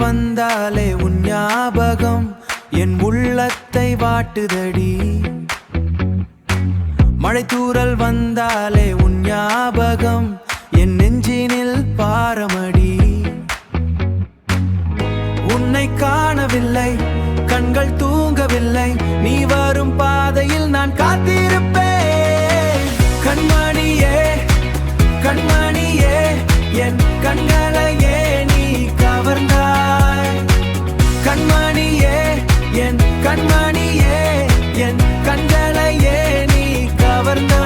வந்தாலே உன் ஞாபகம் என் உள்ளத்தை வாட்டுதடி. மழைத்தூறல் வந்தாலே உன் ஞாபகம் என் நெஞ்சினில் பாரமடி. உன்னை காணவில்லை, கண்கள் தூங்கவில்லை, நீ வரும் பாதையில் நான் காத்திருப்பேன். கண்மணியே கண்மணியே, என் கண்களையே நீ கவர்ந்தாய். கண்மணியே என் கண்மணியே, என் கண்களையே நீ கவர்ந்தாய்.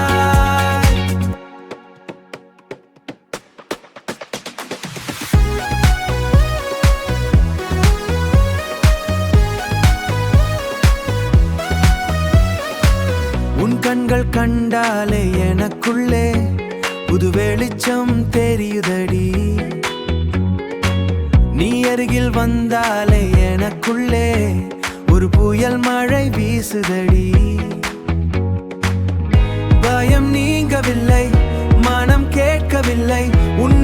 உன் கண்கள் கண்டாலே எனக்குள்ளே புது வெளிச்சம் தெரியுதடி. நீ அருகில் வந்தாலே எனக்குள்ளே ஒரு புயல் மழை வீசுதடி. பயம் நீங்கவில்லை, மனம் கேட்கவில்லை, உன்